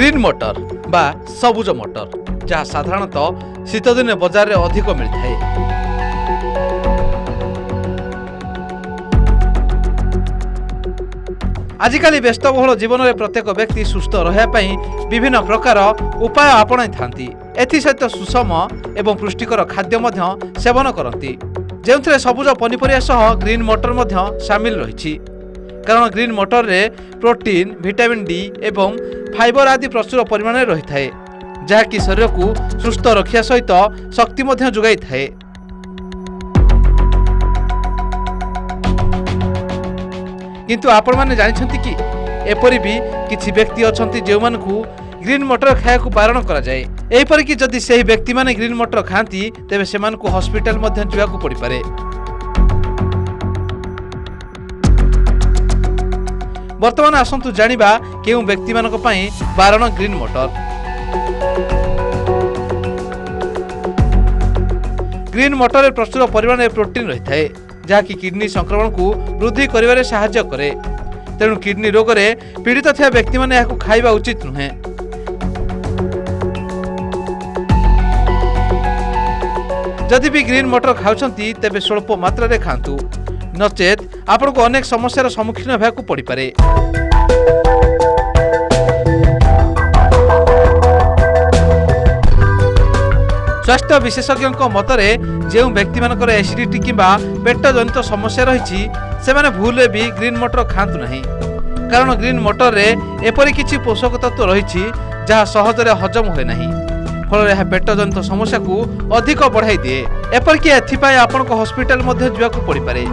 Green मटर बा सबुज मटर जहाँ साधारणतः शीत दिन बजार में अधिक मिलता है। आजिकाली व्यस्तबहुल जीवन में प्रत्येक व्यक्ति सुस्थ रही विभिन्न प्रकार उपाय आपणाई थांती। एसत सुषम एवं पुष्टिकर खाद्य सेवन करती जो सबुज पनीपरिया सह ग्रीन मटर सामिल रही। कारण ग्रीन मटर रे प्रोटीन विटामिन डी एवं फाइबर आदि प्रचुर परिमाण में रही है जहाँकि शरीर को सुस्थ रखा सहित शक्ति जोगाई थाए। किंतु आपण माने जानिछंती कि एपरि भी किछि व्यक्ति अछंती जो मानकु ग्रीन मटर खाया बारण करा जाए। एपरि कि जदि सेही व्यक्ति माने ग्रीन मटर खांती तेबे सेमानकु हॉस्पिटल मध्य जिवाकु पड़ी पारे। वर्तमान आसंतु जानिबा केउ व्यक्ति मानक पई बारण ग्रीन मटर। ग्रीन मटर प्रचुर परिमाण में प्रोटीन रही है जहाँकि किडनी संक्रमण को वृद्धि करिवारे सहायता करे। तेणु किडनी रोग रे पीड़ित थिया व्यक्ति माने याकु खाइबा उचित नुहे। जदि भी ग्रीन मटर खाउछंती तेबे स्वल्प मात्रा रे खांतु नचेत आपनको अनेक समस्यार सम्मुखीन होबाकु पड़ी पारे। स्वास्थ्य विशेषज्ञों मतरे जो व्यक्ति मानकर एसिडिटी किंबा पेट जनित समस्या रही से माने भूल भी ग्रीन मटर खातु नहीं। कारण ग्रीन मटर रे एपरि किछि पोषक तत्व रही जहाँ सहजरे हजम हुए नहीं फल यह पेट जनित समस्या को अधिक बढ़ाई दिए। एपरिक एथिपाई आपन को हॉस्पिटल मध्य जिवाकु पड़ी पारे।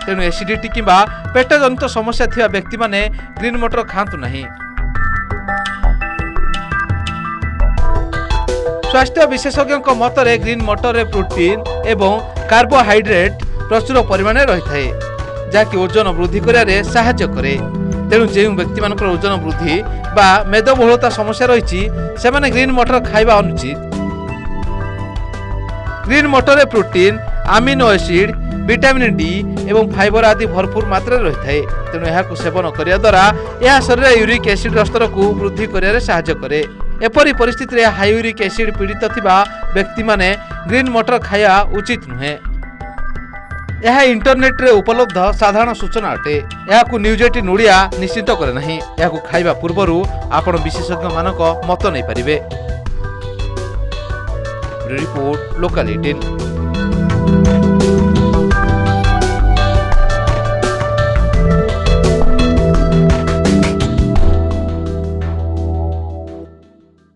तेणु एसिडिटी किंबा पेट जनित समस्या थिया व्यक्ति माने ग्रीन मटर खातु नहीं। स्वास्थ्य विशेषज्ञों मतरे ग्रीन मटर रे प्रोटीन एवं कार्बोहाइड्रेट प्रचुर परिमाण रही है जहाँकि ओजन वृद्धि करियारे सहायता करे। तेणु जो व्यक्ति मानकर ओजन वृद्धि बा मेदबहुलता समस्या रही से माने ग्रीन मटर खाइबा अनुचित। ग्रीन मटर रे protein amino acid vitamin D एवं फाइबर आदि भरपूर मात्रा रही है। तेणु यह सेवन करने द्वारा यह शरीर यूरिक एसिड स्तर को वृद्धि करियारे सहायता करे। एपरी परिस्थिति रे हाई यूरिक एसिड पीड़ित थिबा व्यक्ति माने ग्रीन मटर खाया उचित नुहे। यह इंटरनेट रे उपलब्ध साधारण सूचना अटे। यह न्यूज 18 ओडिया निश्चित करे नहीं। यह खाइबा पूर्वरु आपण विशेषज्ञ मानक मत नहीं पारिबे। Report local 18।